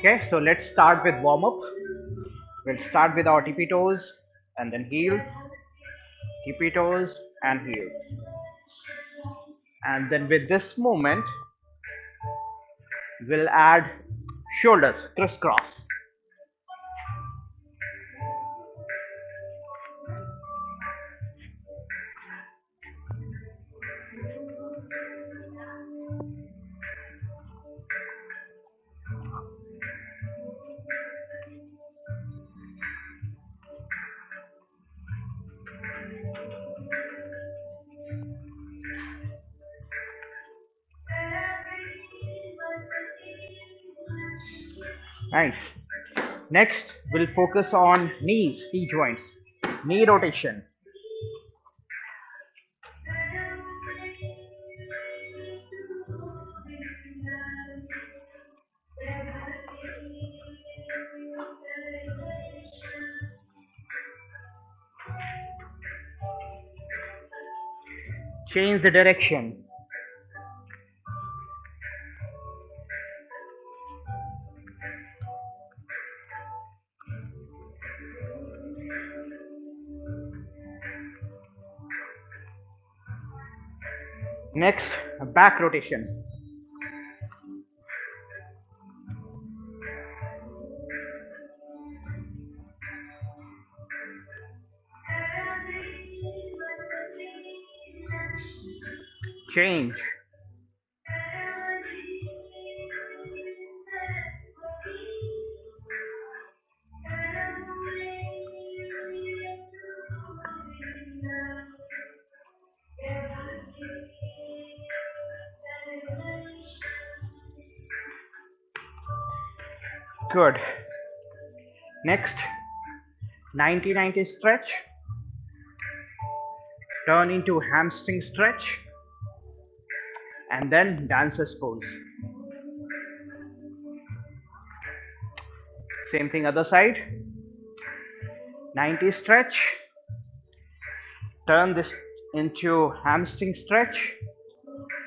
Okay, so let's start with warm up. We'll start with our tippy toes and then heels, tippy toes and heels. And then with this movement, we'll add shoulders crisscross. Nice. Next, we'll focus on knees, knee joints, knee rotation. Change the direction. Next, back rotation. Change. Good. Next, 90-90 stretch. Turn into hamstring stretch. And then dancer's pose. Same thing other side. 90 stretch. Turn this into hamstring stretch.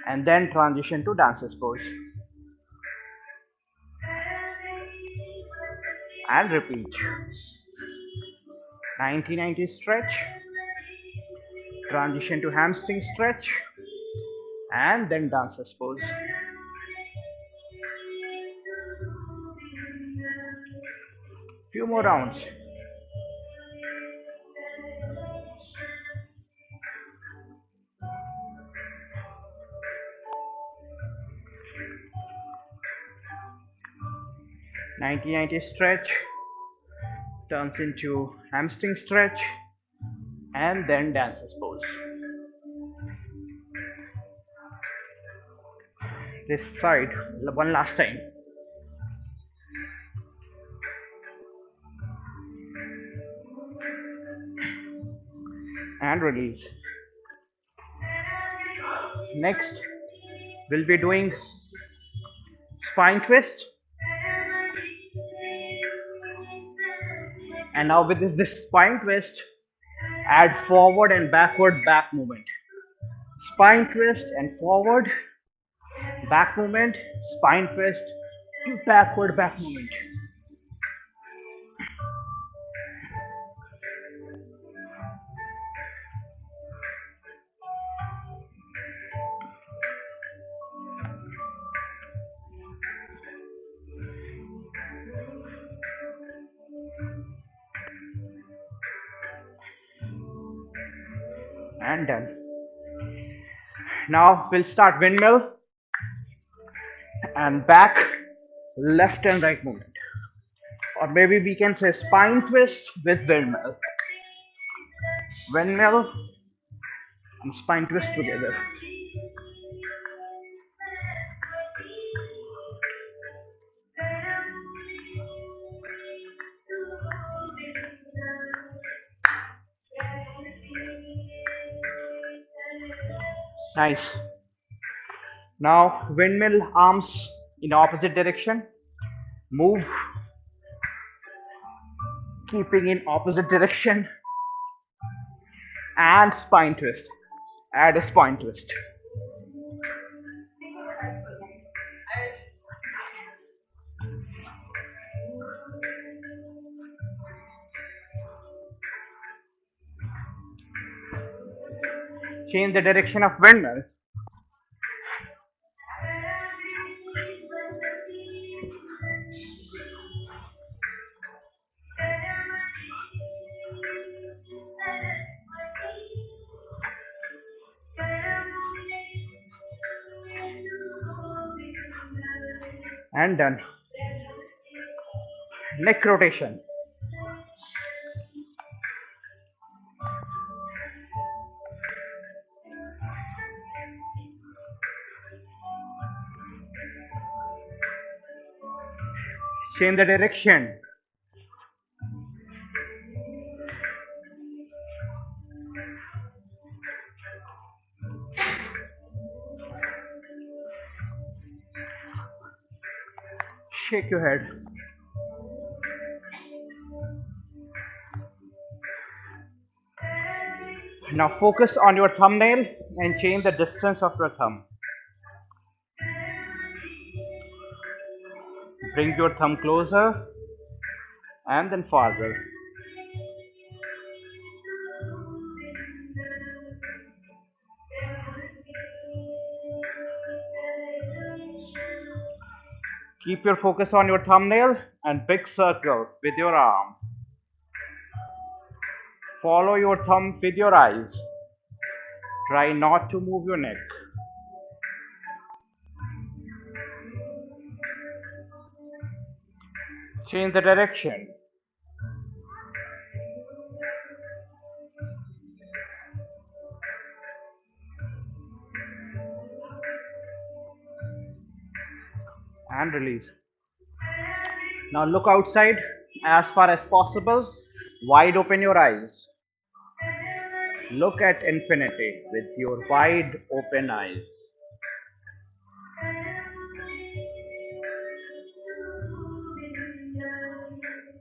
And then transition to dancer's pose. And repeat. 90-90 stretch. Transition to hamstring stretch. And then dancer's pose. Few more rounds. Ninety stretch turns into hamstring stretch and then dancer's pose. This side one last time. And release. Next, we'll be doing spine twist. And now with this spine twist, add forward and backward back movement. Spine twist and forward, back movement, spine twist to backward back movement. And done. Now we'll start windmill and back, left and right movement, or maybe we can say spine twist with windmill, windmill and spine twist together. Nice. Now windmill arms in opposite direction, move, keeping in opposite direction, and spine twist. Add a spine twist. Change the direction of windmill. And done. Neck rotation. Change the direction. Shake your head. Now focus on your thumbnail and change the distance of your thumb. Bring your thumb closer and then farther. Keep your focus on your thumbnail and big circle with your arm. Follow your thumb with your eyes. Try not to move your neck. Change the direction. And release. Now look outside as far as possible. Wide open your eyes. Look at infinity with your wide open eyes.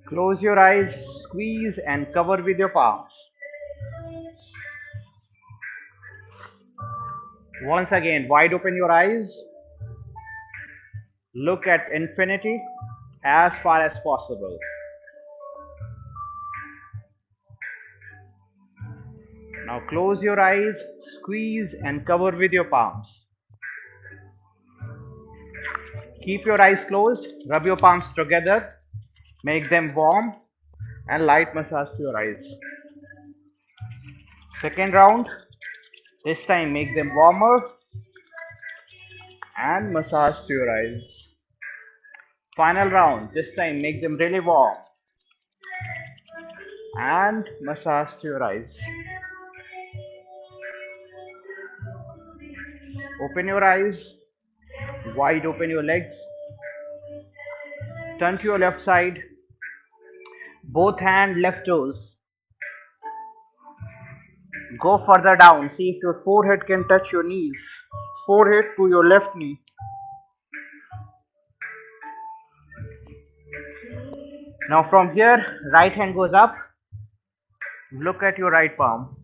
Close your eyes, squeeze and cover with your palms. Once again, wide open your eyes. Look at infinity as far as possible. Now close your eyes, squeeze and cover with your palms. Keep your eyes closed, rub your palms together, make them warm and light massage to your eyes. Second round, this time make them warmer and massage to your eyes. Final round, this time make them really warm and massage to your eyes. Open your eyes, wide open your legs, turn to your left side, both hand left toes. Go further down, see if your forehead can touch your knees. Forehead to your left knee. Now from here, right hand goes up. Look at your right palm.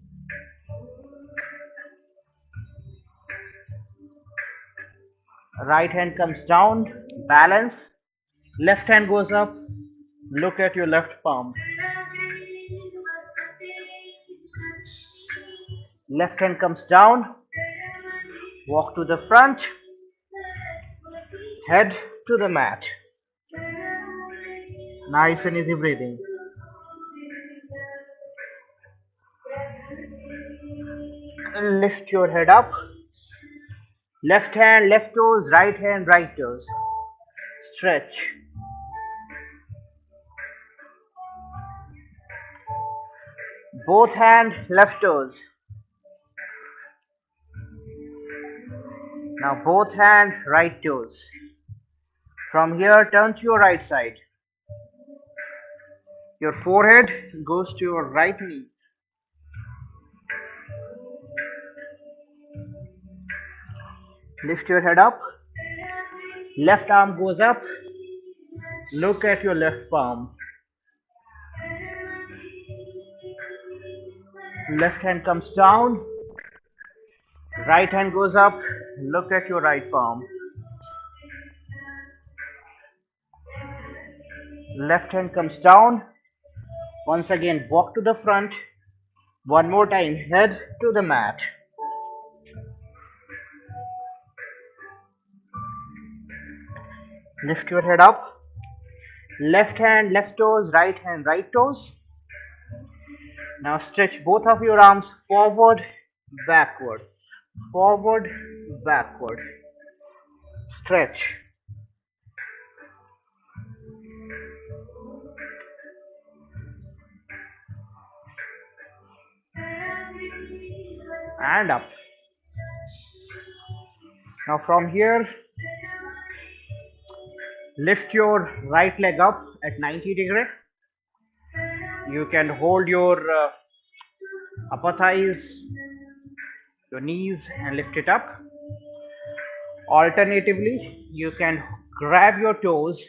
Right hand comes down, balance. Left hand goes up. Look at your left palm. Left hand comes down. Walk to the front. Head to the mat. Nice and easy breathing. Lift your head up. Left hand, left toes, right hand, right toes. Stretch. Both hand, left toes. Now both hand, right toes. From here, turn to your right side. Your forehead goes to your right knee. Lift your head up. Left arm goes up. Look at your left palm. Left hand comes down. Right hand goes up. Look at your right palm. Left hand comes down. Once again, walk to the front. One more time, head to the mat. Lift your head up. Left hand, left toes, right hand, right toes. Now stretch both of your arms forward, backward, forward, backward. Stretch and up. Now from here, lift your right leg up at 90 degrees. You can hold your upper thighs, your knees and lift it up. Alternatively, you can grab your toes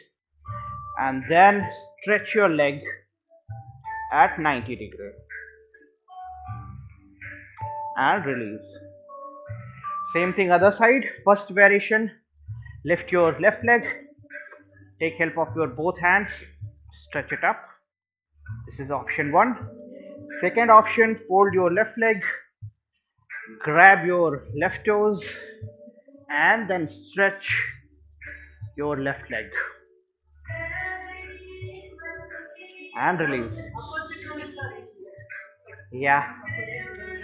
and then stretch your leg at 90 degrees and release. Same thing other side. First variation, lift your left leg, take help of your both hands, stretch it up. This is option 1. Second option, fold your left leg, grab your left toes and then stretch your left leg and release. Yeah,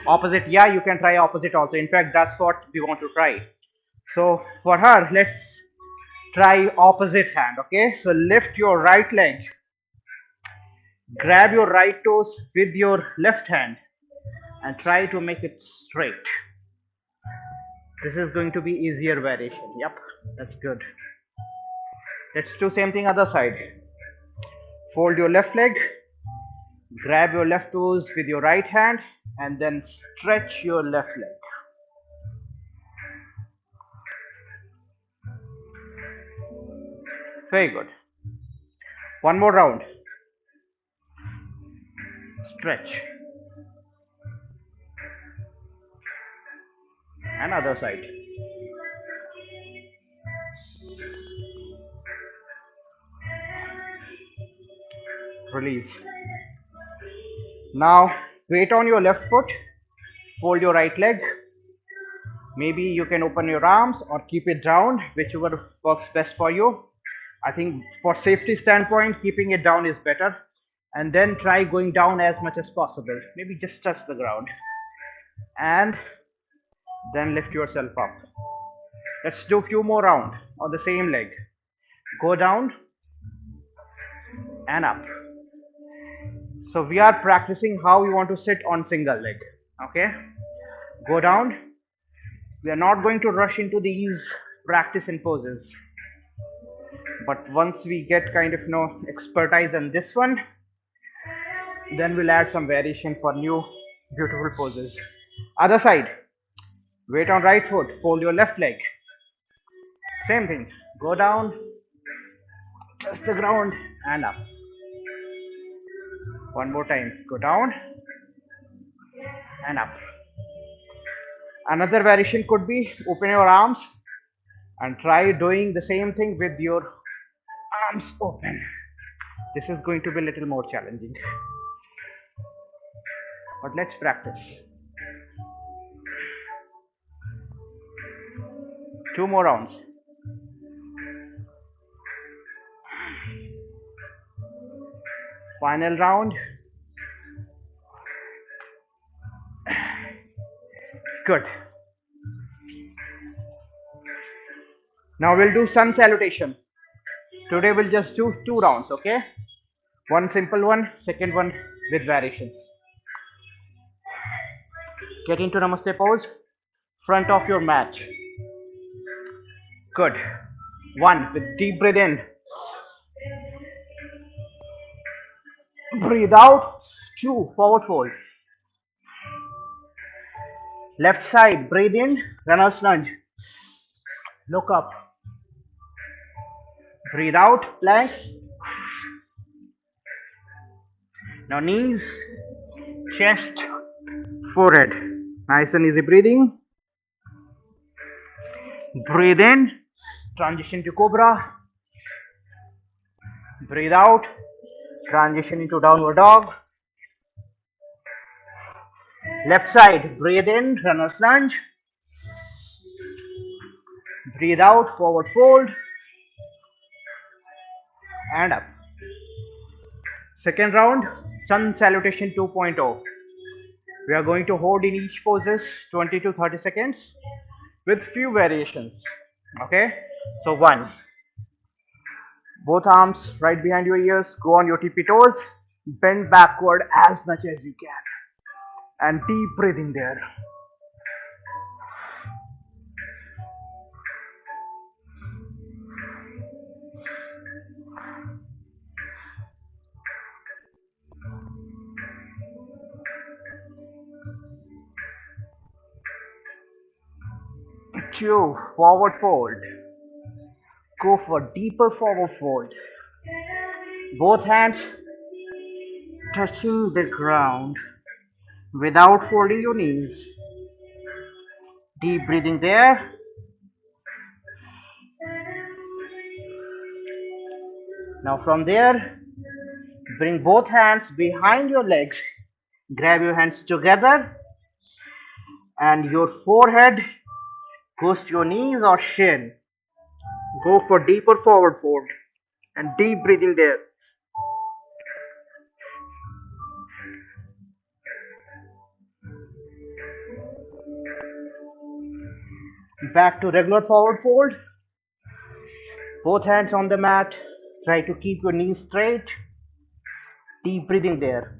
opposite. Yeah, you can try opposite also. In fact, that's what we want to try. So for her, let's try opposite hand. Okay, so lift your right leg, grab your right toes with your left hand and try to make it straight. This is going to be easier variation. Yep, that's good. Let's do same thing other side. Fold your left leg, grab your left toes with your right hand and then stretch your left leg. Very good. One more round. Stretch. And other side. Release. Now weight on your left foot. Fold your right leg. Maybe you can open your arms or keep it down, whichever works best for you. I think for safety standpoint, keeping it down is better. And then try going down as much as possible. Maybe just touch the ground. And then lift yourself up. Let's do a few more rounds on the same leg. Go down and up. So we are practicing how we want to sit on single leg. Okay, go down. We are not going to rush into these practice and poses, but once we get kind of expertise in this one, then we'll add some variation for new beautiful poses. Other side. Weight on right foot, fold your left leg. Same thing, go down, touch the ground and up. One more time, go down and up. Another variation could be open your arms and try doing the same thing with your arms open. This is going to be a little more challenging, but let's practice. 2 more rounds. Final round. Good. Now we'll do sun salutation. Today we'll just do 2 rounds, okay? One simple one, second one with variations. Get into Namaste pose, front of your mat. Good. 1, with deep breath in. Breathe out. 2, forward fold. Left side, breathe in, runner's lunge. Look up. Breathe out, plank. Now knees, chest, forehead. Nice and easy breathing. Breathe in, transition to cobra. Breathe out, transition into downward dog. Left side, breathe in, runner's lunge. Breathe out, forward fold. and up. Second round, Sun Salutation 2.0. We are going to hold in each poses 20 to 30 seconds with few variations. Okay, so one, both arms right behind your ears, go on your tippy toes, bend backward as much as you can, and deep breathing there. 2, forward fold. Go for deeper forward fold. Both hands touching the ground without folding your knees. Deep breathing there. Now from there, bring both hands behind your legs. Grab your hands together and your forehead goes to your knees or shin. Go for deeper forward fold and deep breathing there. Back to regular forward fold. Both hands on the mat. Try to keep your knees straight. Deep breathing there.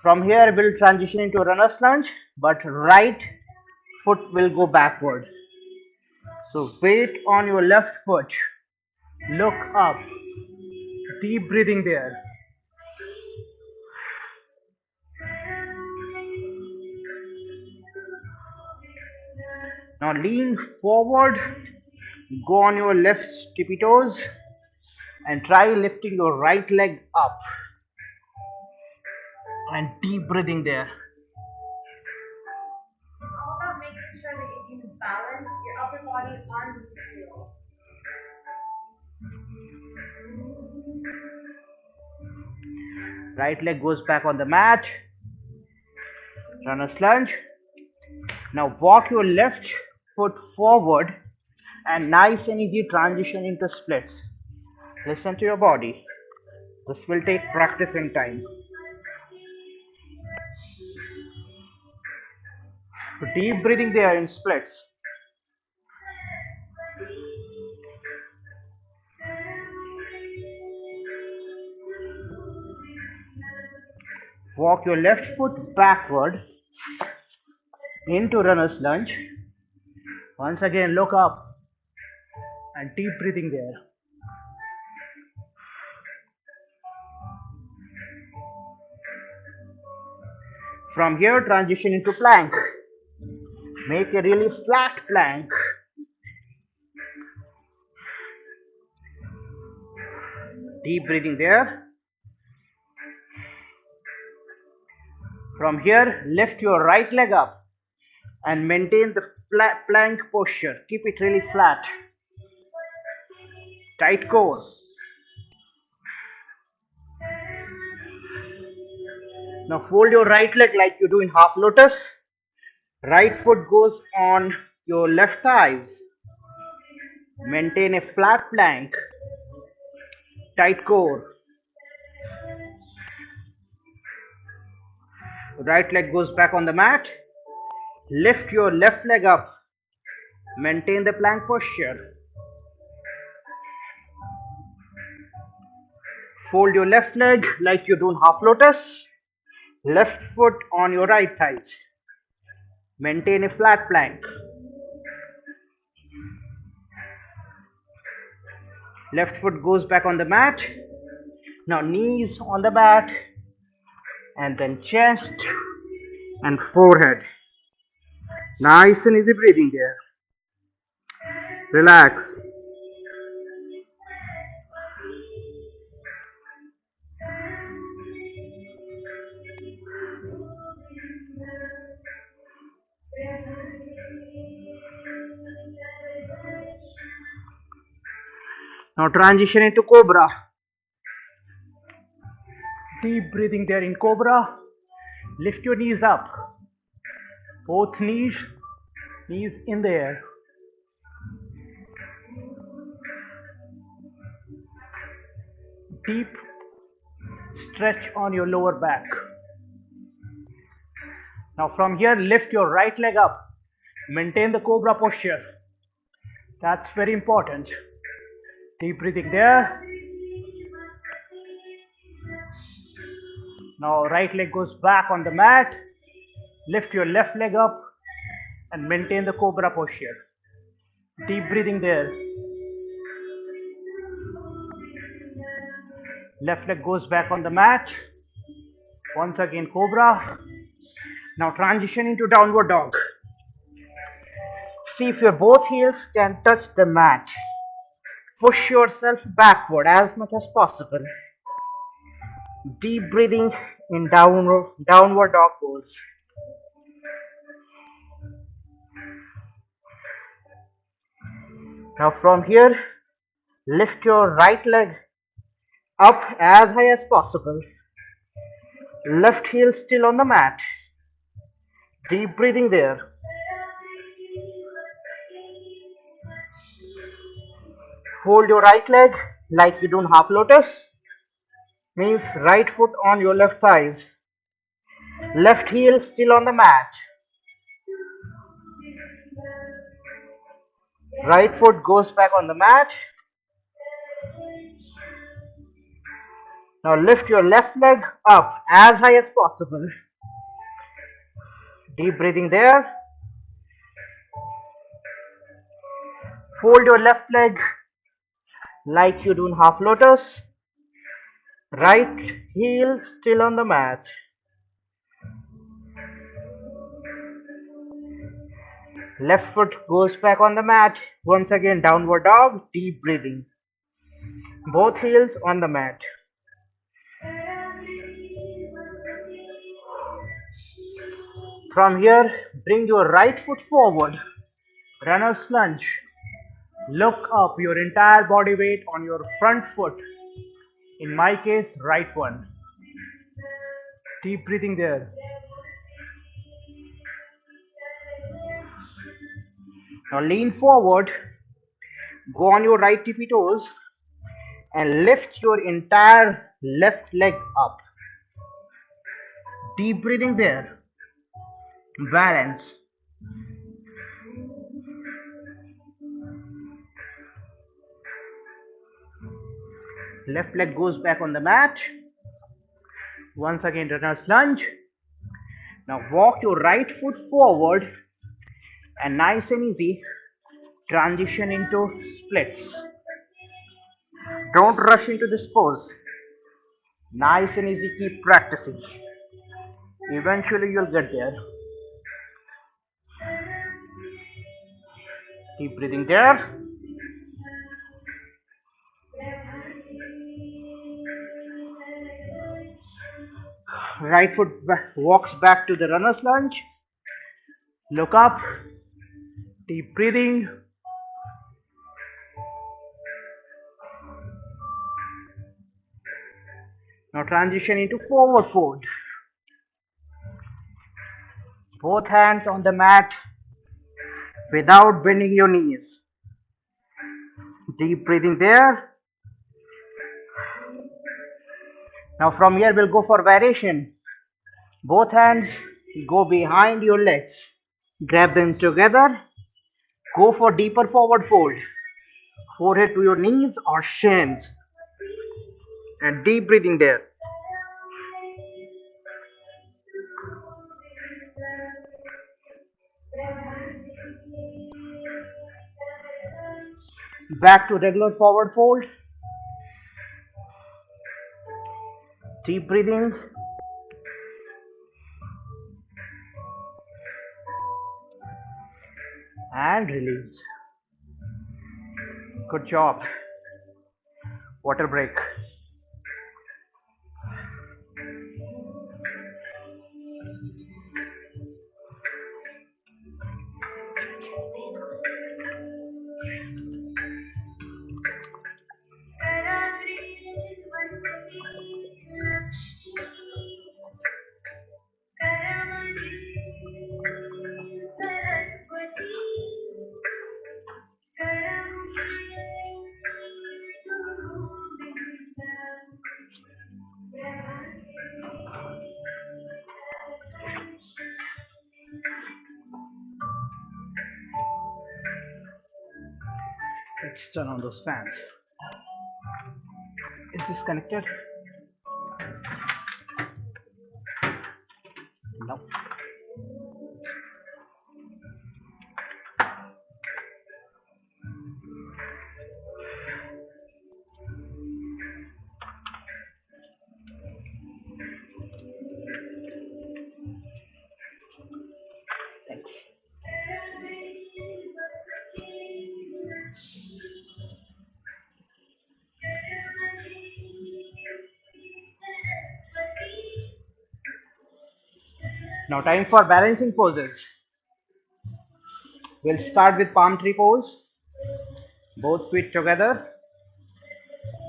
From here, we'll transition into runner's lunge, but right foot will go backward. So weight on your left foot. Look up. Deep breathing there. Now lean forward. Go on your left tippy toes and try lifting your right leg up. And deep breathing there. It's all about making sure that you can balance your upper body on the heel. Right leg goes back on the mat. Runner's lunge. Now walk your left foot forward and nice and easy transition into splits. Listen to your body. This will take practice and time. So deep breathing there in splits. Walk your left foot backward into runner's lunge. Once again, look up and deep breathing there. From here, transition into plank. Make a really flat plank. Deep breathing there. From here, lift your right leg up and maintain the flat plank posture. Keep it really flat. Tight core. Now fold your right leg like you do in half lotus. Right foot goes on your left thighs. Maintain a flat plank. Tight core. Right leg goes back on the mat. Lift your left leg up. Maintain the plank posture. Fold your left leg like you do in half lotus. Left foot on your right thighs. Maintain a flat plank. Left foot goes back on the mat. Now knees on the mat. And then chest and forehead. Nice and easy breathing there. Relax. Now transition into cobra. Deep breathing there in cobra. Lift your knees up. Both knees in the air. Deep stretch on your lower back. Now from here, lift your right leg up. Maintain the cobra posture. That's very important. Deep breathing there. Now right leg goes back on the mat. Lift your left leg up and maintain the cobra posture. Deep breathing there. Left leg goes back on the mat. Once again cobra. Now transition into downward dog. See if your both heels can touch the mat. Push yourself backward as much as possible. Deep breathing in downward dog pose. Now from here, lift your right leg up as high as possible. Left heel still on the mat. Deep breathing there. Hold your right leg like you're doing half lotus. Means right foot on your left thighs. Left heel still on the mat. Right foot goes back on the mat. Now lift your left leg up as high as possible. Deep breathing there. Fold your left leg like you're doing half lotus. Right heel still on the mat. Left foot goes back on the mat. Once again, downward dog. Deep breathing. Both heels on the mat. From here, bring your right foot forward. Runner's lunge. Look up, your entire body weight on your front foot. In my case, right one. Deep breathing there. Now lean forward. Go on your right tippy toes and lift your entire left leg up. Deep breathing there. Balance. Left leg goes back on the mat. Once again, runner's lunge. Now walk your right foot forward and nice and easy transition into splits. Don't rush into this pose. Nice and easy, keep practicing. Eventually you'll get there. Keep breathing there. Right foot walks back to the runner's lunge. Look up. Deep breathing. Now transition into forward fold. Both hands on the mat without bending your knees. Deep breathing there. Now from here we'll go for variation. Both hands go behind your legs. Grab them together. Go for deeper forward fold. Forehead to your knees or shins. And deep breathing there. Back to regular forward fold. Deep breathing. And release. Good job. Water break. Let's turn on those fans. Is this connected? No. Thanks. Now time for balancing poses. We'll start with palm tree pose. Both feet together.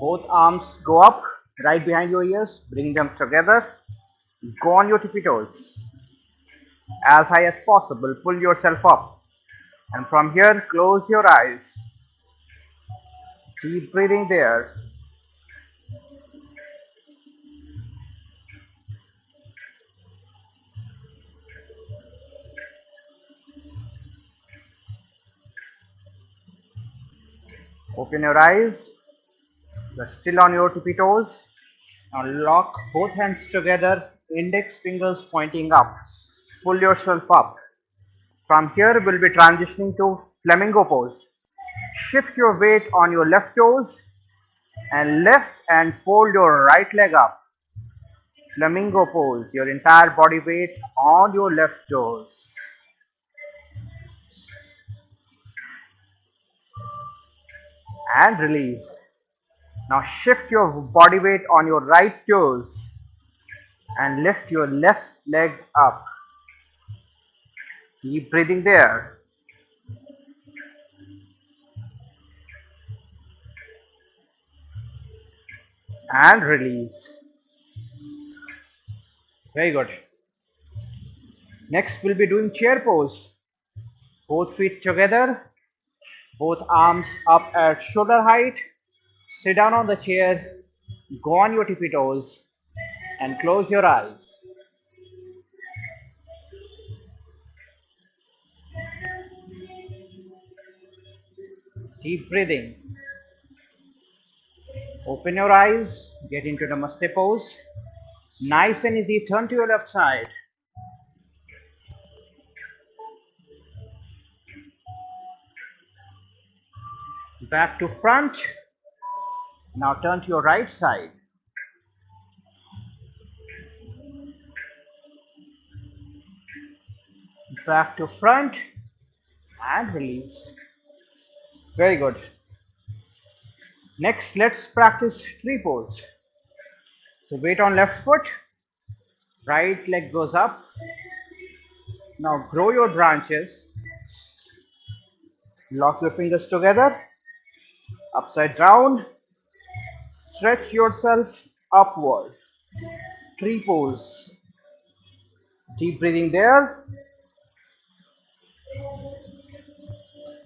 Both arms go up right behind your ears. Bring them together. Go on your tippy toes. As high as possible. Pull yourself up. And from here, close your eyes. Keep breathing there. Open your eyes. You're still on your tippy toes. Now lock both hands together, index fingers pointing up. Pull yourself up. From here, we'll be transitioning to flamingo pose. Shift your weight on your left toes and lift and fold your right leg up. Flamingo pose, your entire body weight on your left toes. And release. Now shift your body weight on your right toes and lift your left leg up. Keep breathing there. And release. Very good. Next, we'll be doing chair pose. Both feet together, both arms up at shoulder height. Sit down on the chair, go on your tippy toes, and close your eyes. Keep breathing. Open your eyes, get into Namaste pose. Nice and easy, turn to your left side. Back to front. Now turn to your right side. Back to front and release. Very good. Next, let's practice tree pose. So weight on left foot, right leg goes up. Now grow your branches. Lock your fingers together. Upside down. Stretch yourself upward. Tree pose. Deep breathing there.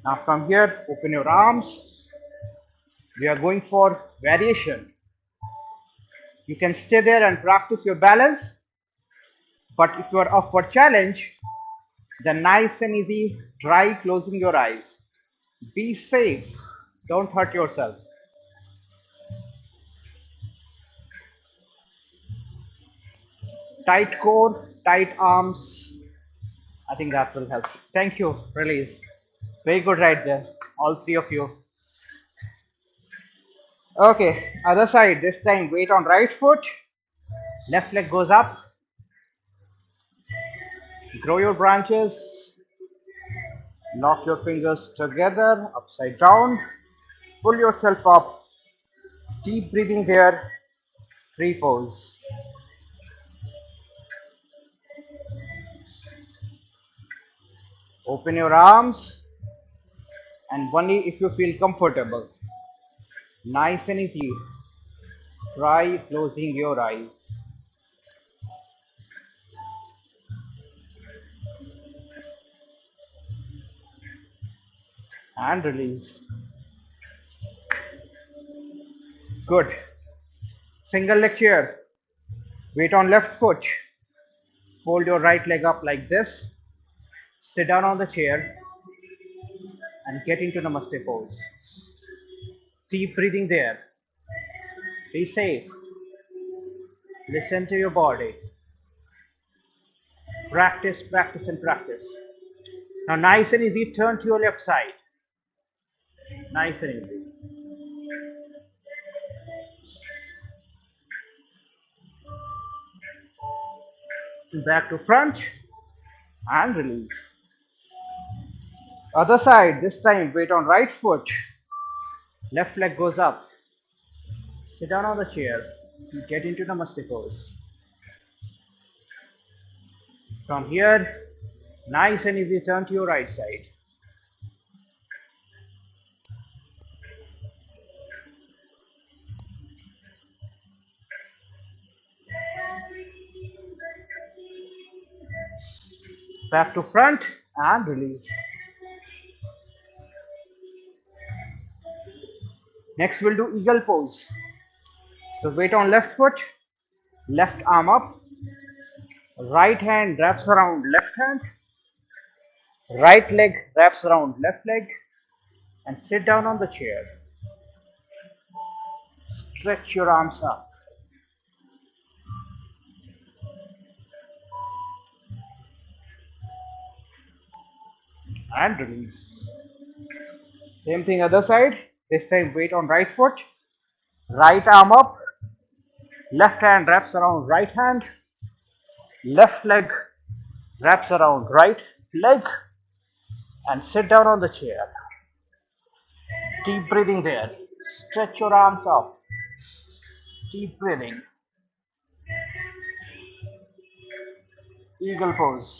Now from here, open your arms. We are going for variation. You can stay there and practice your balance. But if you are up for challenge, then nice and easy, try closing your eyes. Be safe. Don't hurt yourself. Tight core, tight arms. I think that will help. Thank you. Release. Very good right there. All three of you. Okay, other side. This time weight on right foot. Left leg goes up. Grow your branches. Lock your fingers together, upside down. Pull yourself up. Deep breathing there. Tree pose. Open your arms and only if you feel comfortable. Nice and easy. Try closing your eyes. And release. Good. Single leg chair. Weight on left foot. Fold your right leg up like this. Sit down on the chair and get into Namaste pose. Keep breathing there. Be safe. Listen to your body. Practice, practice, and practice. Now, nice and easy, turn to your left side. Nice and easy. Back to front and release. Other side, this time weight on right foot. Left leg goes up. Sit down on the chair. Get into Namaste pose. From here, nice and easy, turn to your right side. Back to front and release. Next, we'll do eagle pose. So weight on left foot, left arm up, right hand wraps around left hand, right leg wraps around left leg, and sit down on the chair. Stretch your arms up and release. Same thing other side. This time weight on right foot, right arm up, left hand wraps around right hand, left leg wraps around right leg, and sit down on the chair. Keep breathing there. Stretch your arms up. Keep breathing. Eagle pose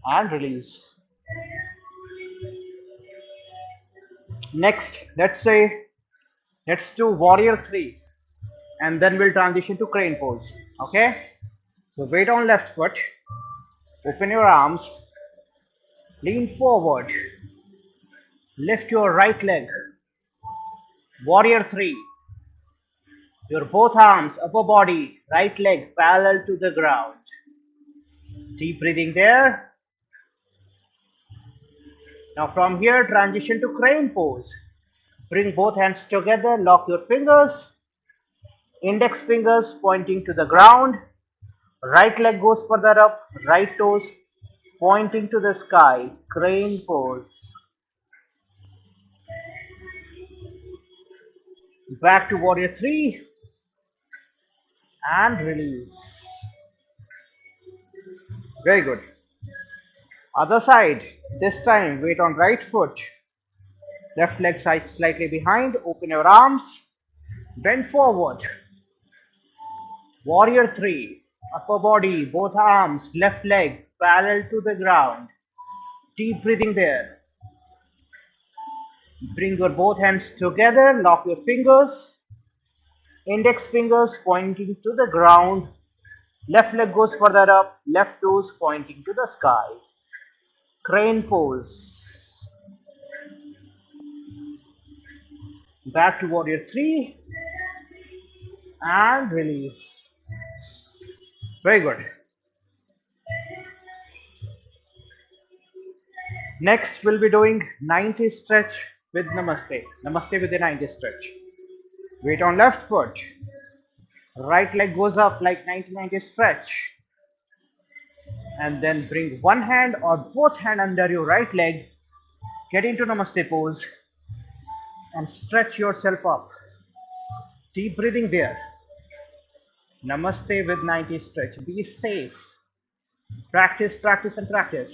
and release. Next, let's do warrior 3 and then we'll transition to crane pose. Okay? So weight on left foot, open your arms, lean forward, lift your right leg. Warrior 3. Your both arms, upper body, right leg parallel to the ground. Deep breathing there. Now from here, transition to crane pose. Bring both hands together, lock your fingers, index fingers pointing to the ground. Right leg goes further up, right toes pointing to the sky. Crane pose. Back to warrior 3 and release. Very good. Other side. This time weight on right foot. Left leg side slightly behind. Open your arms. Bend forward. Warrior 3. Upper body, both arms, left leg parallel to the ground. Deep breathing there. Bring your both hands together. Lock your fingers. Index fingers pointing to the ground. Left leg goes further up. Left toes pointing to the sky. Crane pose. Back to warrior 3 and release. Very good. Next we'll be doing 90 stretch with Namaste. Namaste with the 90 stretch. Weight on left foot. Right leg goes up like 90 stretch. And then bring one hand or both hand under your right leg. Get into Namaste pose and stretch yourself up. Deep breathing there. Namaste with 90 stretch. Be safe. Practice, practice, and practice.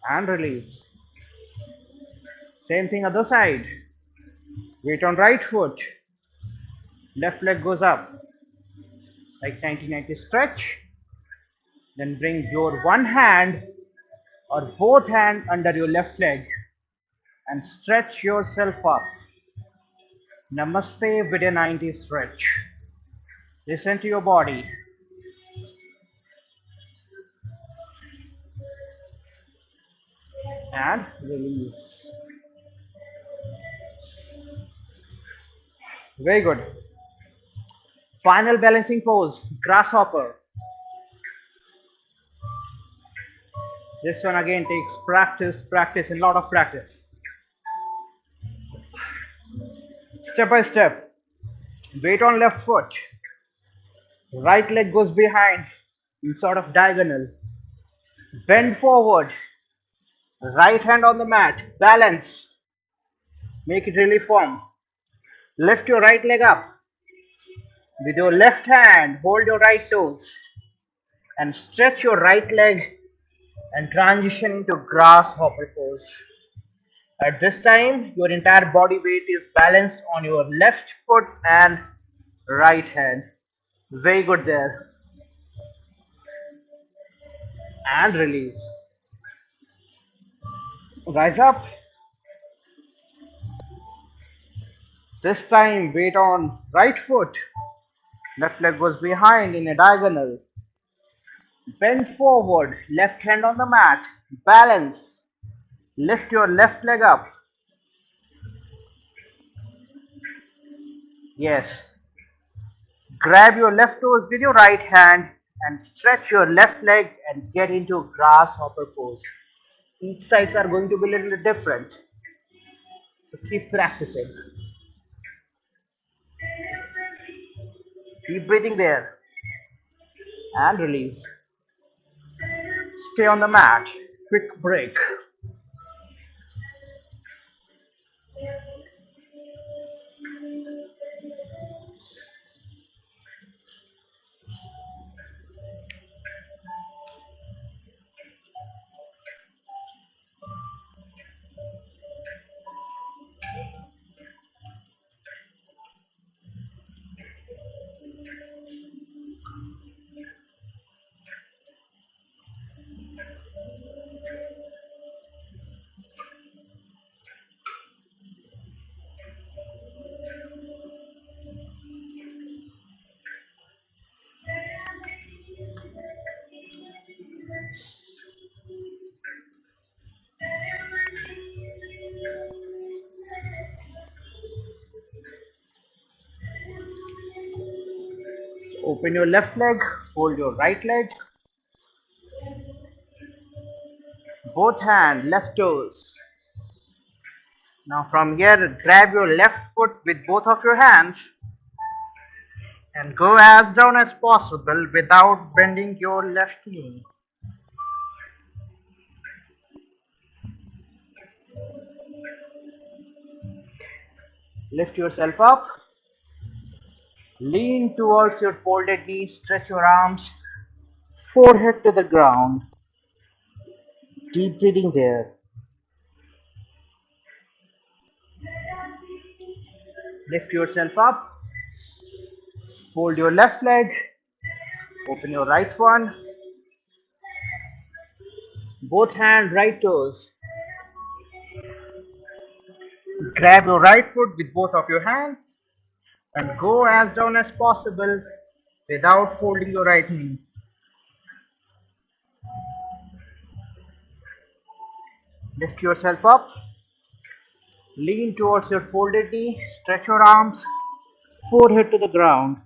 And release. Same thing other side. Weight on right foot. Left leg goes up like 90 stretch. Then bring your one hand or both hand under your left leg and stretch yourself up. Namaste with a 90 stretch. Listen to your body. And release. Very good. Final balancing pose, grasshopper. This one again takes practice, and lot of practice. Step by step. Weight on left foot. Right leg goes behind in sort of diagonal. Bend forward. Right hand on the mat. Balance. Make it really firm. Lift your right leg up. With your left hand, hold your right toes. And stretch your right leg and transition into grasshopper pose. At this time, your entire body weight is balanced on your left foot and right hand. Very good there. And release. Rise up. This time, weight on right foot. Left leg goes behind in a diagonal. Bend forward, left hand on the mat. Balance. Lift your left leg up. Yes. Grab your left toes with your right hand and stretch your left leg and get into grasshopper pose. Each sides are going to be a little bit different. So keep practicing. Keep breathing there. And release. Stay on the mat. Quick break. Open your left leg. Hold your right leg. Both hands, left toes. Now from here, grab your left foot with both of your hands and go as down as possible without bending your left knee. Lift yourself up. Lean towards your folded knees. Stretch your arms. Forehead to the ground. Deep breathing there. Lift yourself up. Fold your left leg. Open your right one. Both hands, right toes. Grab your right foot with both of your hands and go as down as possible without folding your right knee. Lift yourself up. Lean towards your folded knee. Stretch your arms. Forehead to the ground.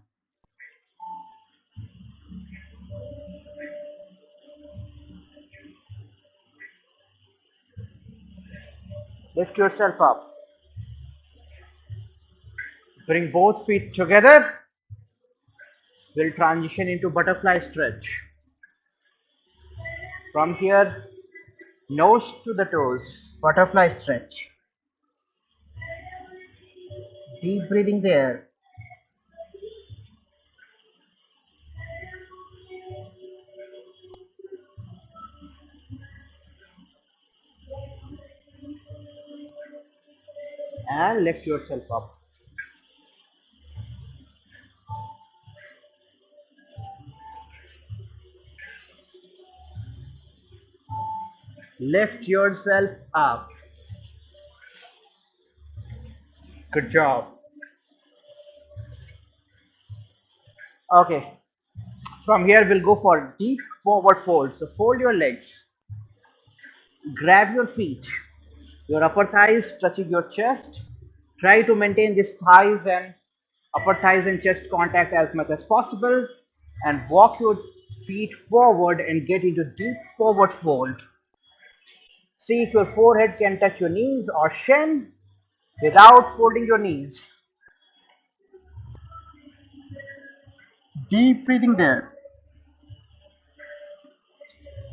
Lift yourself up. Bring both feet together. We'll transition into butterfly stretch. From here, nose to the toes, butterfly stretch. Deep breathing there. And lift yourself up. Lift yourself up. Good job. Okay. From here, we'll go for deep forward fold. So fold your legs. Grab your feet. Your upper thighs touching your chest. Try to maintain this thighs and upper thighs and chest contact as much as possible. And walk your feet forward and get into deep forward fold. See if your forehead can touch your knees or shin without folding your knees. Deep breathing there.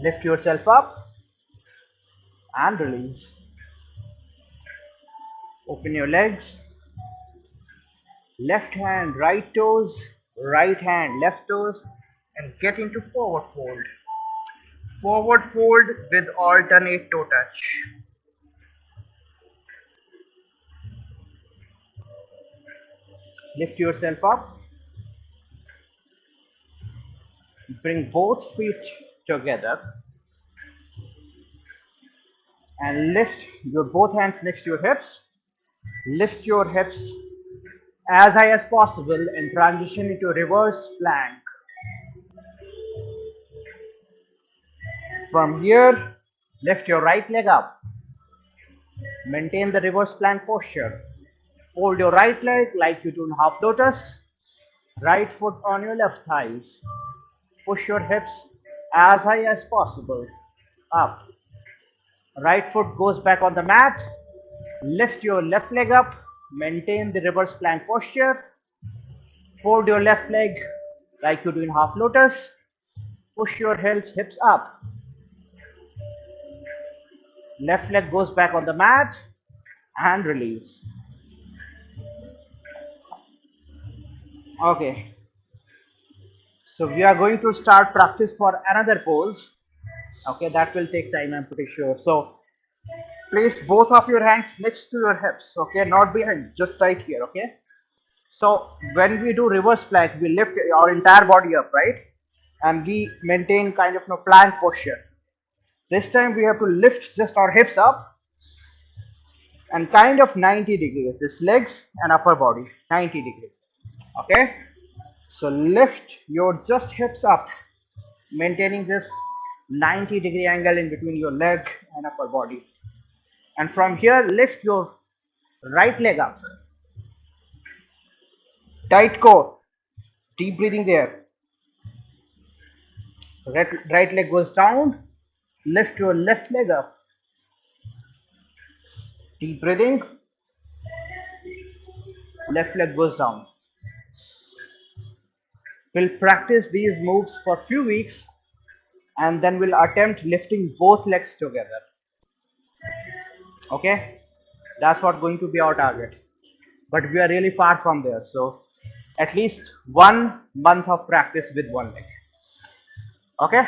Lift yourself up and release. Open your legs. Left hand, right toes, right hand, left toes, and get into forward fold. Forward fold with alternate toe touch. Lift yourself up. Bring both feet together and lift your both hands next to your hips. Lift your hips as high as possible and transition into reverse plank. From here, lift your right leg up. Maintain the reverse plank posture. Fold your right leg like you do in half lotus. Right foot on your left thighs. Push your hips as high as possible. Up. Right foot goes back on the mat. Lift your left leg up. Maintain the reverse plank posture. Fold your left leg like you do in half lotus. Push your hips up. Left leg goes back on the mat and release. Okay. So we are going to start practice for another pose. Okay, that will take time, I'm pretty sure. So place both of your hands next to your hips. Okay, not behind, just right here. Okay. So when we do reverse plank, we lift our entire body up, right? And we maintain kind of plank posture. This time we have to lift just our hips up and kind of 90 degrees. This legs and upper body, 90 degrees. Okay. So lift your just hips up, maintaining this 90-degree angle in between your leg and upper body. And from here, lift your right leg up. Tight core. Deep breathing there. Right leg goes down. Lift your left leg up. Deep breathing. Left leg goes down. We'll practice these moves for a few weeks and then we'll attempt lifting both legs together. Okay? That's what going to be our target. But we are really far from there. So at least 1 month of practice with one leg. Okay?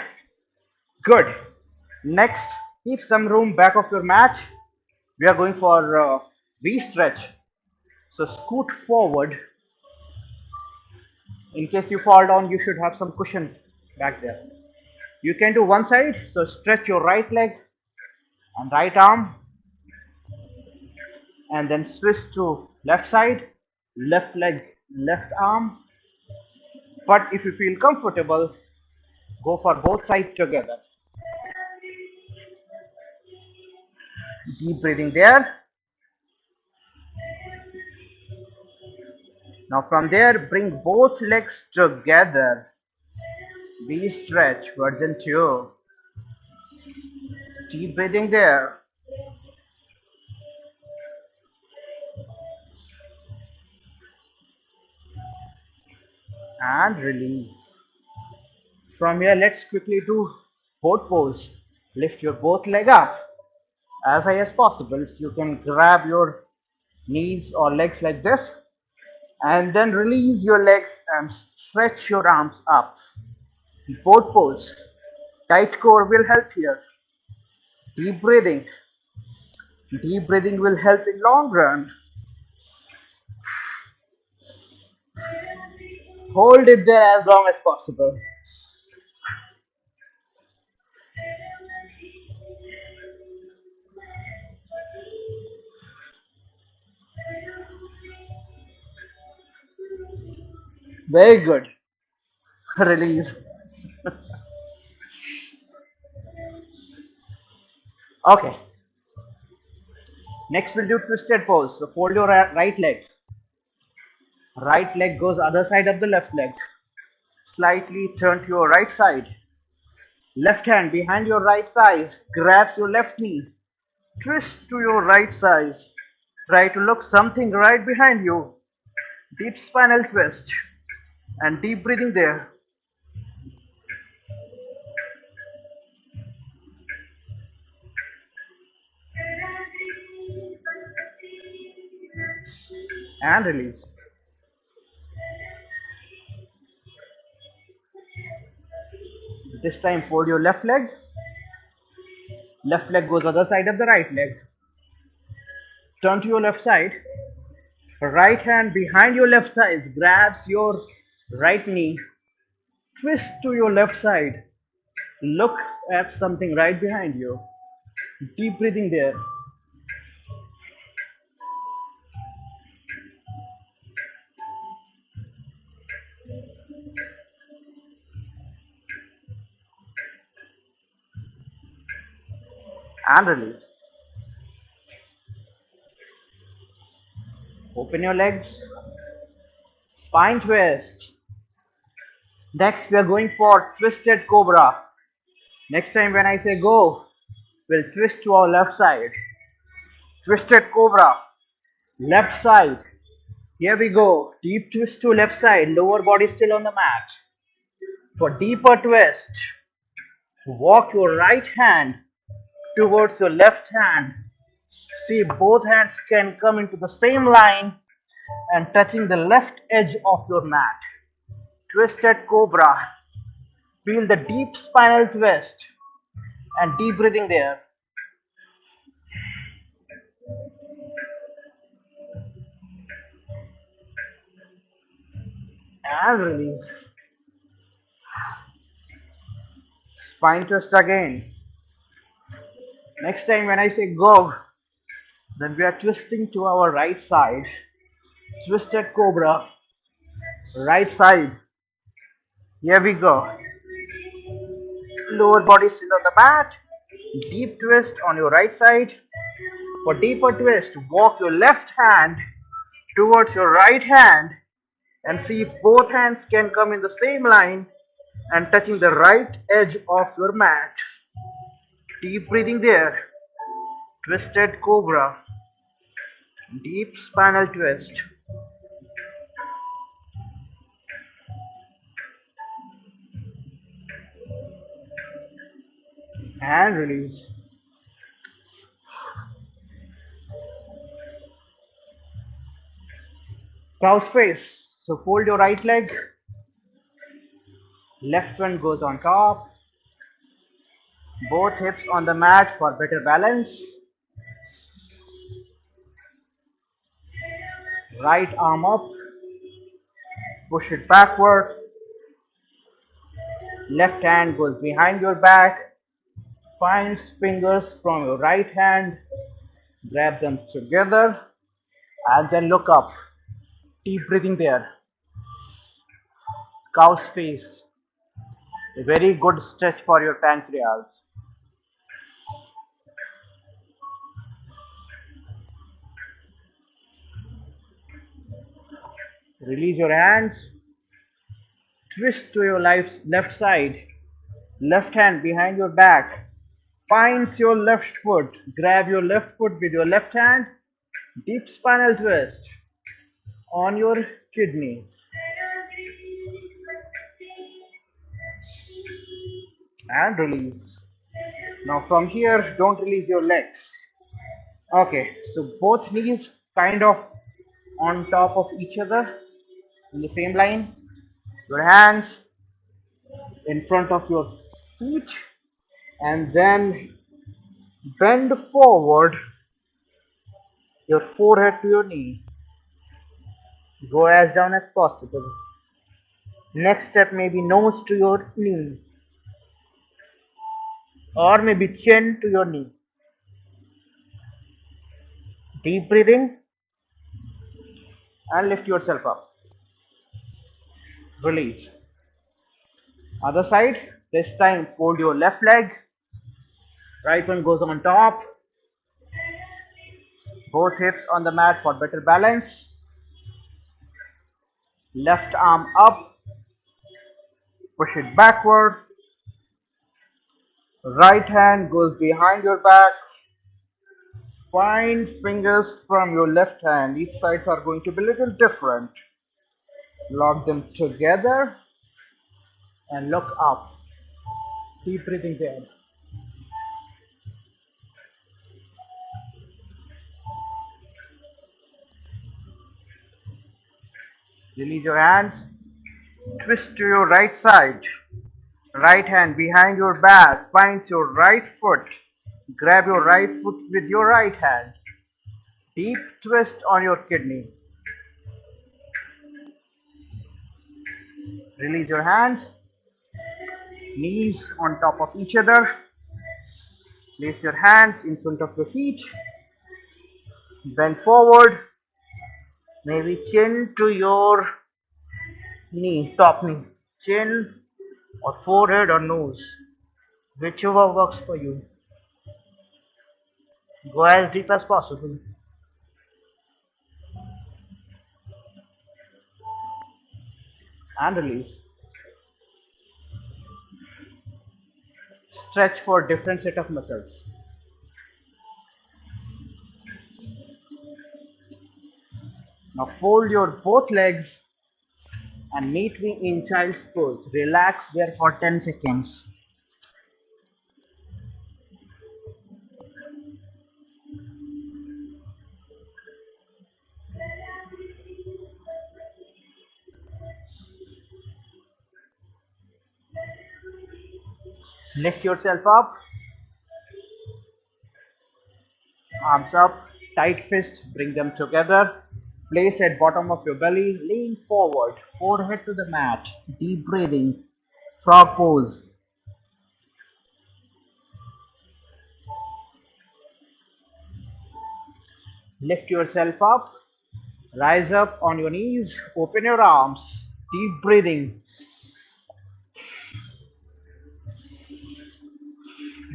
Good. Next, keep some room back of your mat. We are going for V stretch. So scoot forward. In case you fall down, you should have some cushion back there. You can do one side. So stretch your right leg and right arm. And then switch to left side. Left leg, left arm. But if you feel comfortable, go for both sides together. Deep breathing there. Now from there, bring both legs together. V stretch, version 2. Deep breathing there. And release. From here, let's quickly do boat pose. Lift your both leg up as high as possible. You can grab your knees or legs like this and then release your legs and stretch your arms up. Boat pose. Tight core will help here. Deep breathing. Deep breathing will help in long run. Hold it there as long as possible. Very good. Release. Okay. Next we'll do twisted pose. So fold your right leg. Right leg goes other side of the left leg. Slightly turn to your right side. Left hand behind your right thighs grabs your left knee. Twist to your right side. Try to look something right behind you. Deep spinal twist and deep breathing there. And release. This time fold your left leg. Left leg goes other side of the right leg. Turn to your left side. Right hand behind your left thigh grabs your right knee. Twist to your left side. Look at something right behind you. Deep breathing there. And release. Open your legs. Spine twist. Next we are going for twisted cobra. Next time when I say go, we'll twist to our left side. Twisted cobra. Left side. Here we go. Deep twist to left side. Lower body still on the mat. For deeper twist, walk your right hand towards your left hand. See, both hands can come into the same line and touching the left edge of your mat. Twisted cobra. Feel the deep spinal twist and deep breathing there. And release. Spine twist again. Next time when I say go, then we are twisting to our right side. Twisted cobra. Right side. Here we go. Lower body still on the mat. Deep twist on your right side. For deeper twist, walk your left hand towards your right hand and see if both hands can come in the same line and touching the right edge of your mat. Deep breathing there. Twisted cobra. Deep spinal twist. And release. Cow's face. So fold your right leg. Left one goes on top. Both hips on the mat for better balance. Right arm up. Push it backward. Left hand goes behind your back. Find fingers from your right hand. Grab them together and then look up. Deep breathing there. Cow's face. A very good stretch for your pancreas. Release your hands. Twist to your left side. Left hand behind your back. Finds your left foot. Grab your left foot with your left hand. Deep spinal twist on your kidneys. And release. Now from here, don't release your legs. Okay, so both knees kind of on top of each other in the same line. Your hands in front of your feet and then bend forward your forehead to your knee. Go as down as possible. Next step may be nose to your knee or maybe chin to your knee. Deep breathing and lift yourself up. Release. Other side. This time fold your left leg. Right one goes on top. Both hips on the mat for better balance. Left arm up. Push it backward. Right hand goes behind your back. Find fingers from your left hand. Each sides are going to be a little different. Lock them together and look up. Deep breathing there. Release your hands. Twist to your right side. Right hand behind your back. Find your right foot. Grab your right foot with your right hand. Deep twist on your kidney. Release your hands. Knees on top of each other. Place your hands in front of your feet. Bend forward. Maybe chin to your knee, top knee. Chin or forehead or nose. Whichever works for you. Go as deep as possible. And release. Stretch for different set of muscles. Now fold your both legs and meet me in child's pose. Relax there for 10 seconds. Lift yourself up, arms up, tight fist, bring them together. Place at bottom of your belly, lean forward, forehead to the mat, deep breathing, frog pose. Lift yourself up, rise up on your knees, open your arms, deep breathing.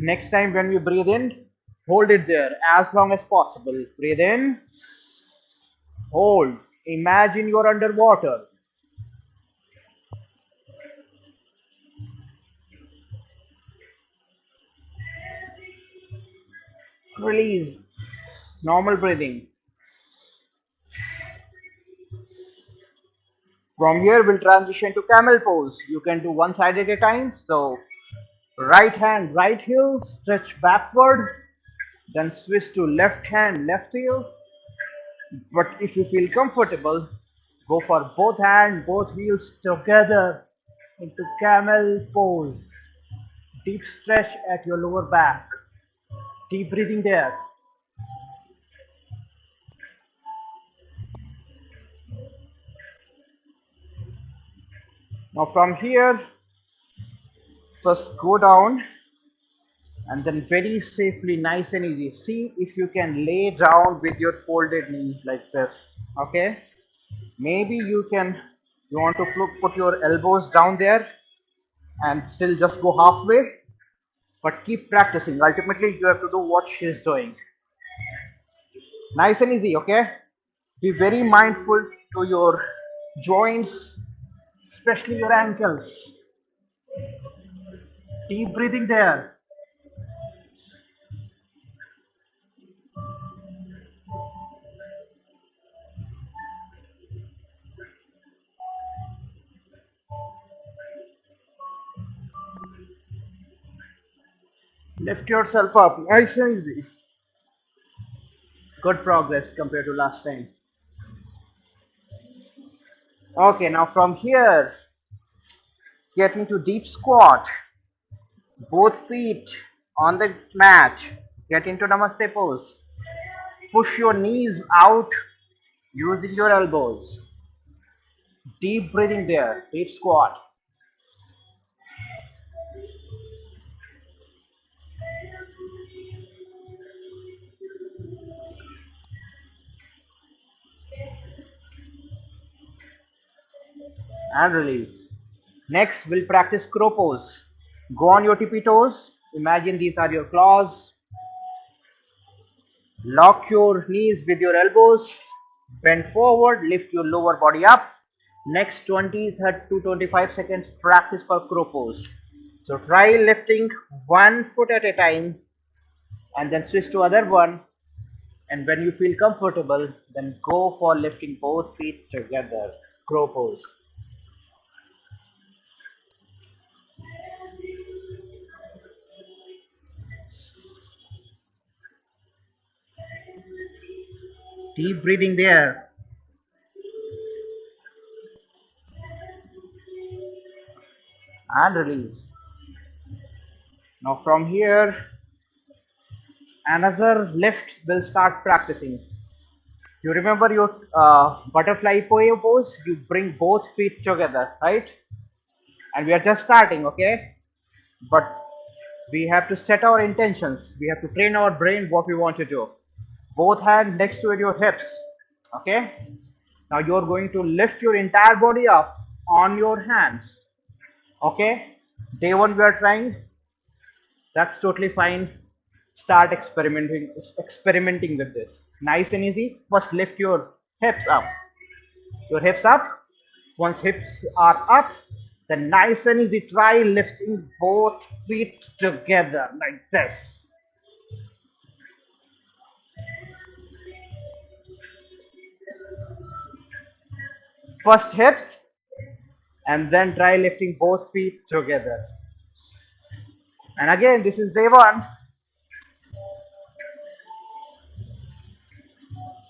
Next time when you breathe in, hold it there as long as possible. Breathe in, hold. Imagine you're underwater. Release. Normal breathing. From here, we'll transition to camel pose. You can do one side at a time. So, right hand, right heel, stretch backward. Then switch to left hand, left heel. But if you feel comfortable, go for both hands, both heels together into camel pose. Deep stretch at your lower back. Deep breathing there. Now from here, first go down and then very safely, nice and easy. See if you can lay down with your folded knees like this. Okay? Maybe you want to put your elbows down there and still just go halfway. But keep practicing. Ultimately, you have to do what she's doing. Nice and easy, okay? Be very mindful to your joints, especially your ankles. Deep breathing there. Lift yourself up. Nice and easy. Good progress compared to last time. Okay, now from here, get into deep squat. Both feet on the mat. Get into namaste pose. Push your knees out using your elbows. Deep breathing there. Deep squat. And release. Next, we'll practice crow pose. Go on your tippy toes. Imagine these are your claws. Lock your knees with your elbows. Bend forward. Lift your lower body up. Next 20 30 to 25 seconds practice for crow pose. So try lifting one foot at a time and then switch to other one. And when you feel comfortable, then go for lifting both feet together. Crow pose. Deep breathing there. And release. Now from here, another lift will start practicing. You remember your butterfly pose? You bring both feet together, right? And we are just starting, okay? But we have to set our intentions. We have to train our brain what we want to do. Both hands next to your hips, okay? Now you're going to lift your entire body up on your hands, okay? Day one we are trying. That's totally fine. Start experimenting with this. Nice and easy. First lift your hips up. Your hips up. Once hips are up, then nice and easy try lifting both feet together like this. First hips and then try lifting both feet together. And again, this is day one.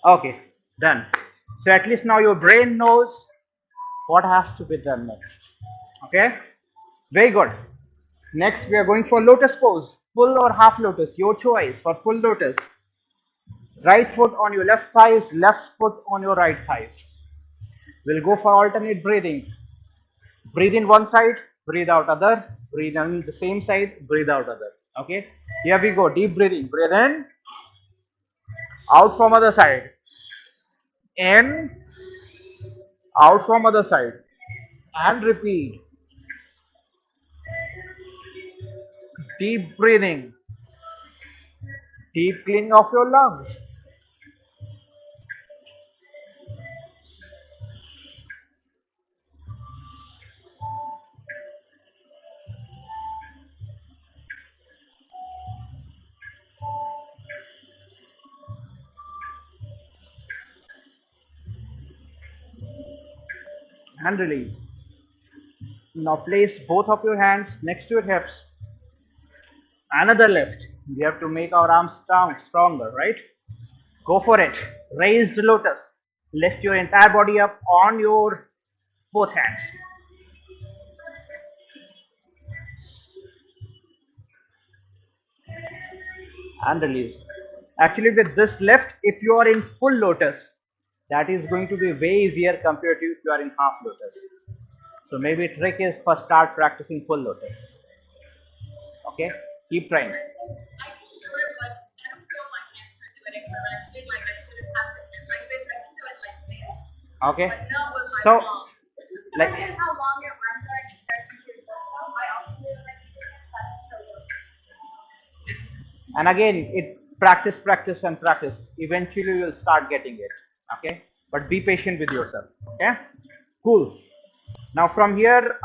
Okay, done. So at least now your brain knows what has to be done next. Okay, very good. Next, we are going for lotus pose, full or half lotus, your choice. For full lotus, right foot on your left thighs, left foot on your right thighs. We'll go for alternate breathing. Breathe in one side, breathe out other, breathe in the same side, breathe out other. Okay, here we go. Deep breathing. Breathe in, out from other side, in, out from other side, and repeat. Deep breathing, deep cleaning of your lungs, and release. Now place both of your hands next to your hips. Another lift. We have to make our arms stronger, right? Go for it. Raised lotus. Lift your entire body up on your both hands. And release. Actually, with this lift, if you are in full lotus, that is going to be way easier compared to if you are in half lotus. So maybe trick is first start practicing full lotus. Okay, keep trying. Okay, so like, and again, it practice and practice. Eventually, you will start getting it. Okay, but be patient with yourself. Okay, cool. Now from here,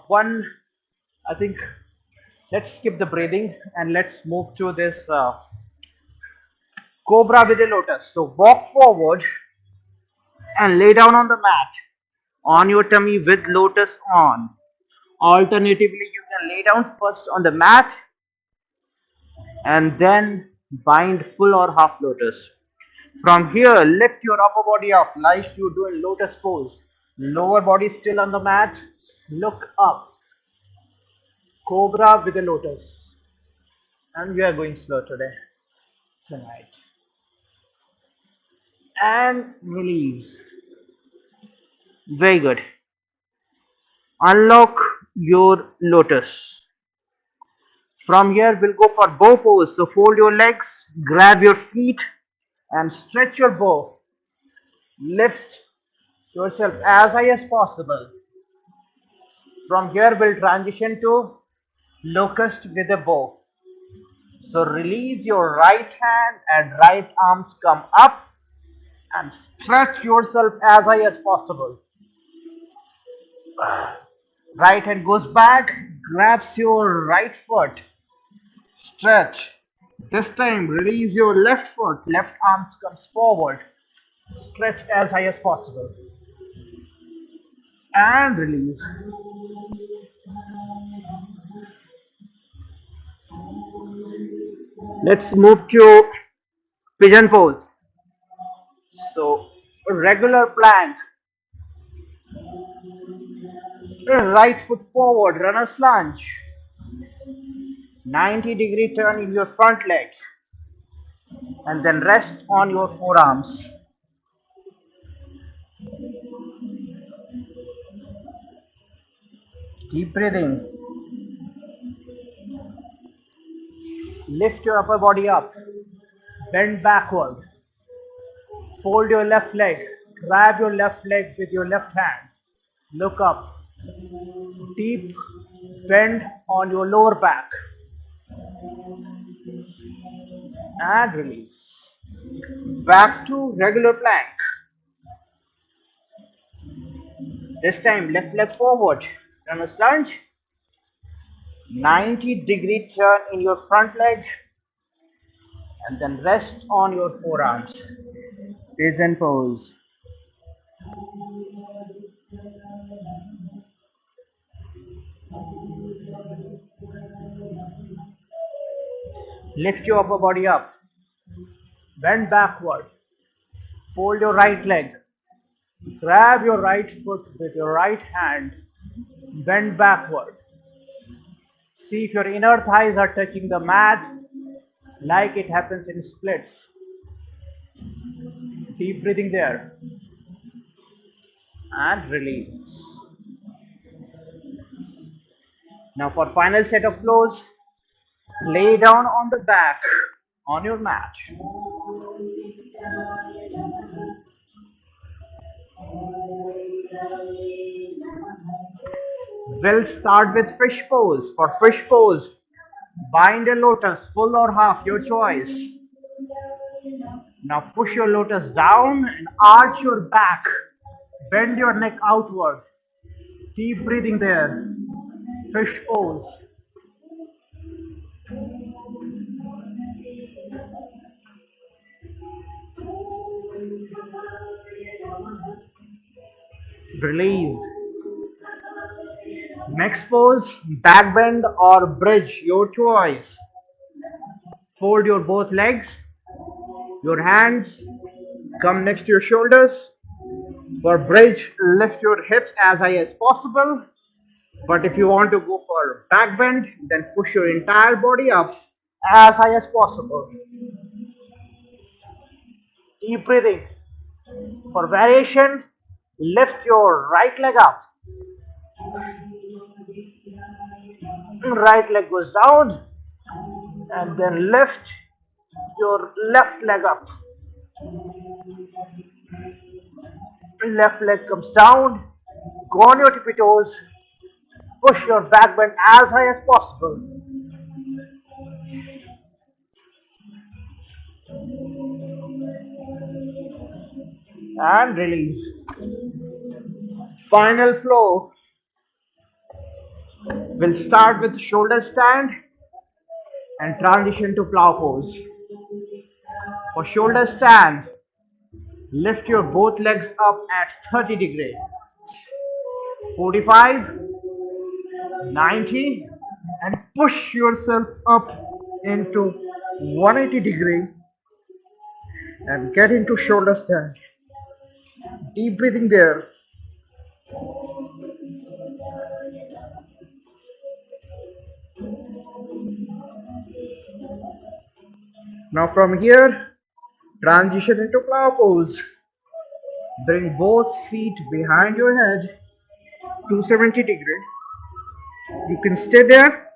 one, I think, let's skip the breathing and let's move to this cobra with a lotus. So walk forward and lay down on the mat on your tummy with lotus on. Alternatively, you can lay down first on the mat and then bind full or half lotus. From here, lift your upper body up like you do in lotus pose. Lower body still on the mat. Look up. Cobra with a lotus. And we are going slow today, tonight. And release. Very good. Unlock your lotus. From here, we'll go for bow pose. So fold your legs, grab your feet, and stretch your bow. Lift yourself as high as possible. From here, we'll transition to locust with a bow. So release your right hand and right arms come up and stretch yourself as high as possible. Right hand goes back, grabs your right foot, stretch. This time, release your left foot. Left arm comes forward. Stretch as high as possible. And release. Let's move to pigeon pose. So, regular plank. Right foot forward, runner's lunge. 90-degree turn in your front leg. And then rest on your forearms. Keep breathing. Lift your upper body up. Bend backward. Fold your left leg. Grab your left leg with your left hand. Look up. Deep bend on your lower back. And release. Back to regular plank. This time left leg forward. Runner's lunge. 90-degree turn in your front leg. And then rest on your forearms. Pigeon pose. Lift your upper body up. Bend backward. Fold your right leg. Grab your right foot with your right hand. Bend backward. See if your inner thighs are touching the mat like it happens in splits. Deep breathing there. And release. Now for final set of flows, lay down on the back on your mat. We'll start with fish pose. For fish pose, bind a lotus, full or half, your choice. Now push your lotus down and arch your back. Bend your neck outward. Keep breathing there. Fish pose. Release. Next pose, back bend or bridge, your choice. Fold your both legs. Your hands come next to your shoulders. For bridge, lift your hips as high as possible. But if you want to go for back bend, then push your entire body up as high as possible. Keep breathing. For variation, lift your right leg up. Right leg goes down and then lift your left leg up. Left leg comes down. Go on your tippy toes. Push your back bend as high as possible. And release. Final flow. We'll start with shoulder stand and transition to plow pose. For shoulder stand, lift your both legs up at 30 degree. 45, 90, and push yourself up into 180 degree and get into shoulder stand. Deep breathing there. Now from here, transition into plow pose. Bring both feet behind your head, 270 degree. You can stay there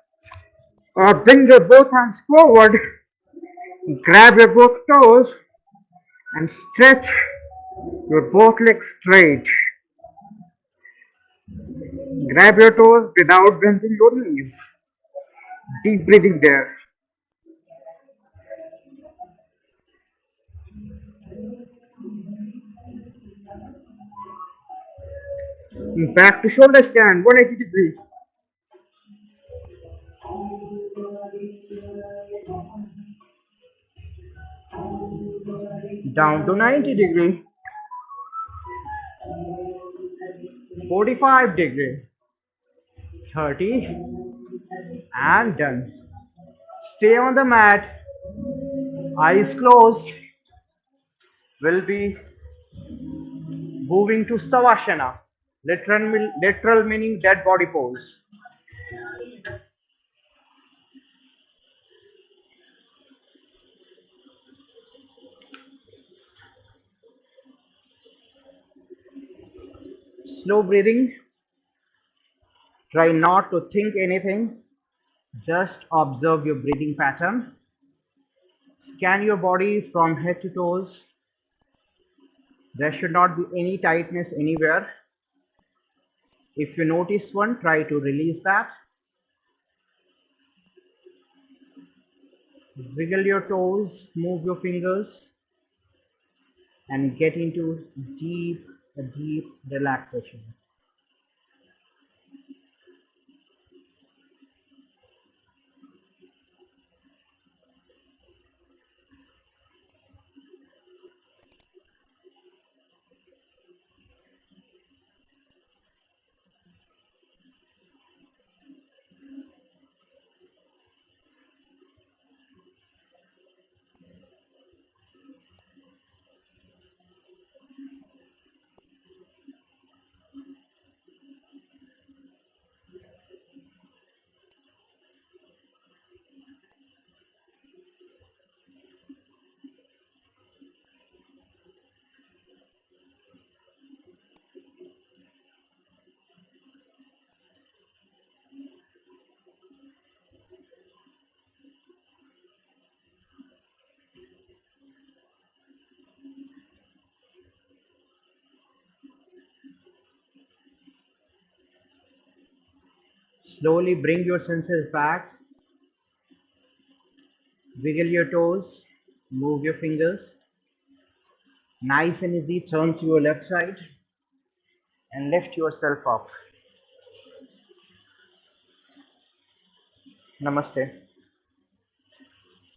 or bring your both hands forward, grab your both toes and stretch your both legs straight. Grab your toes without bending your knees. Deep breathing there. Back to shoulder stand, 180 degree. down to 90 degree, 45 degree, 30, and done. Stay on the mat, eyes closed. We'll be moving to Savasana, literal meaning dead body pose. Slow breathing, try not to think anything, just observe your breathing pattern. Scan your body from head to toes. There should not be any tightness anywhere. If you notice one, try to release that. Wiggle your toes, move your fingers, and get into a deep relaxation. Slowly bring your senses back. Wiggle your toes, move your fingers. Nice and easy, turn to your left side and lift yourself up. Namaste.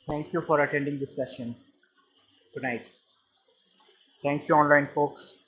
Thank you for attending this session tonight. Thank you, online folks.